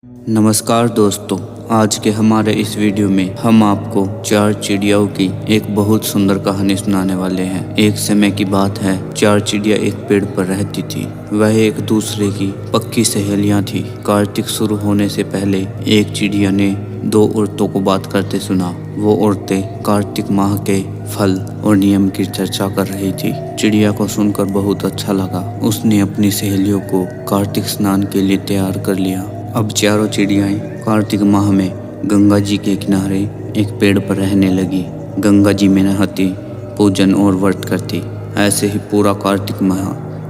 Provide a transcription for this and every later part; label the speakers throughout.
Speaker 1: नमस्कार दोस्तों, आज के हमारे इस वीडियो में हम आपको 4 चिड़ियाओं की एक बहुत सुंदर कहानी सुनाने वाले हैं। एक समय की बात है, 4 चिड़िया एक पेड़ पर रहती थी। वह एक दूसरे की पक्की सहेलियां थी। कार्तिक शुरू होने से पहले एक चिड़िया ने 2 औरतों को बात करते सुना। वो औरतें कार्तिक माह के फल और नियम की चर्चा कर रही थी। चिड़िया को सुनकर बहुत अच्छा लगा। उसने अपनी सहेलियों को कार्तिक स्नान के लिए तैयार कर लिया। अब चारों चिड़ियाएं कार्तिक माह में गंगा जी के किनारे एक पेड़ पर रहने लगी। गंगा जी में नहाती, पूजन और व्रत करती। ऐसे ही पूरा कार्तिक माह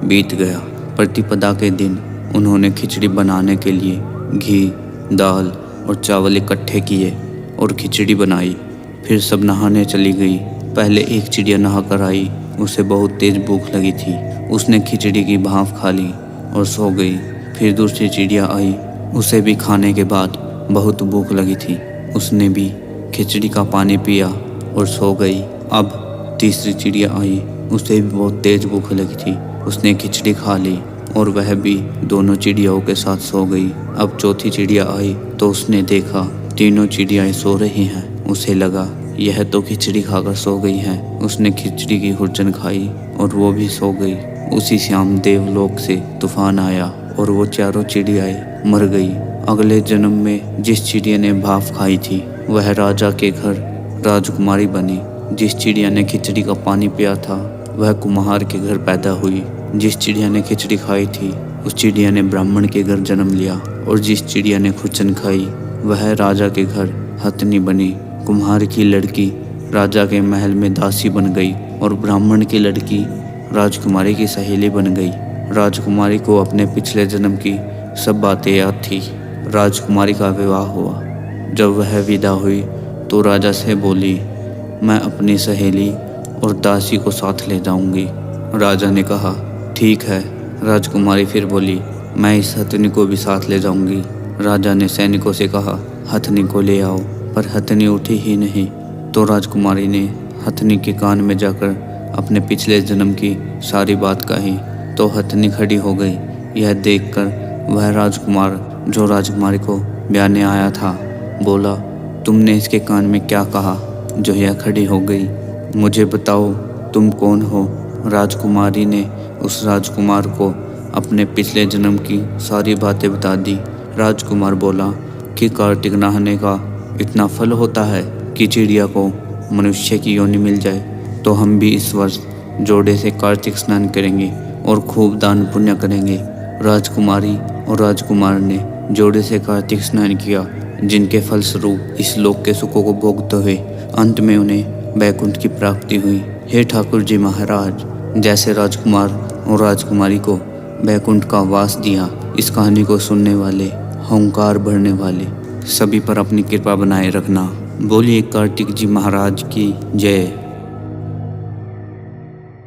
Speaker 1: बीत गया। प्रतिपदा के दिन उन्होंने खिचड़ी बनाने के लिए घी, दाल और चावल इकट्ठे किए और खिचड़ी बनाई। फिर सब नहाने चली गई। पहले एक चिड़िया नहा कर आई। उसे बहुत तेज भूख लगी थी। उसने खिचड़ी की भाप खा ली और सो गई। फिर दूसरी चिड़िया आई। उसे भी खाने के बाद बहुत भूख लगी थी। उसने भी खिचड़ी का पानी पिया और सो गई। अब तीसरी चिड़िया आई। उसे भी बहुत तेज भूख लगी थी। उसने खिचड़ी खा ली और वह भी दोनों चिड़ियाओं के साथ सो गई। अब चौथी चिड़िया आई तो उसने देखा तीनों चिड़ियाएं सो रही हैं। उसे लगा यह तो खिचड़ी खाकर सो गई हैं। उसने खिचड़ी की हुर्जन खाई और वो भी सो गई। उसी शाम देवलोक से तूफान आया और वो चारों चिड़ियाएं मर गई। अगले जन्म में जिस चिड़िया ने भाप खाई थी वह राजा के घर राजकुमारी बनी। जिस चिड़िया ने खिचड़ी का पानी पिया था वह कुम्हार के घर पैदा हुई। जिस चिड़िया ने खिचड़ी खाई थी उस चिड़िया ने ब्राह्मण के घर जन्म लिया। और जिस चिड़िया ने खुर्चन खाई वह राजा के घर हथनी बनी। कुम्हार की लड़की राजा के महल में दासी बन गई और ब्राह्मण की लड़की राजकुमारी की सहेली बन गई। राजकुमारी को अपने पिछले जन्म की सब बातें याद थी। राजकुमारी का विवाह हुआ। जब वह विदा हुई तो राजा से बोली, मैं अपनी सहेली और दासी को साथ ले जाऊंगी। राजा ने कहा, ठीक है। राजकुमारी फिर बोली, मैं इस हथनी को भी साथ ले जाऊंगी। राजा ने सैनिकों से कहा, हथनी को ले आओ, पर हथनी उठी ही नहीं। तो राजकुमारी ने हथनी के कान में जाकर अपने पिछले जन्म की सारी बात कही तो हथनी खड़ी हो गई। यह देखकर वह राजकुमार जो राजकुमारी को ब्याने आया था बोला, तुमने इसके कान में क्या कहा जो यह खड़ी हो गई? मुझे बताओ तुम कौन हो? राजकुमारी ने उस राजकुमार को अपने पिछले जन्म की सारी बातें बता दी। राजकुमार बोला कि कार्तिक नहाने का इतना फल होता है कि चिड़िया को मनुष्य की योनि मिल जाए, तो हम भी इस वर्ष जोड़े से कार्तिक स्नान करेंगे और खूब दान पुण्य करेंगे। राजकुमारी और राजकुमार ने जोड़े से कार्तिक स्नान किया, जिनके फलस्वरूप इस लोक के सुखों को भोगते हुए अंत में उन्हें वैकुंठ की प्राप्ति हुई। हे ठाकुर जी महाराज, जैसे राजकुमार और राजकुमारी को वैकुंठ का वास दिया, इस कहानी को सुनने वाले, होंकार भरने वाले सभी पर अपनी कृपा बनाए रखना। बोलिए कार्तिक जी महाराज की जय।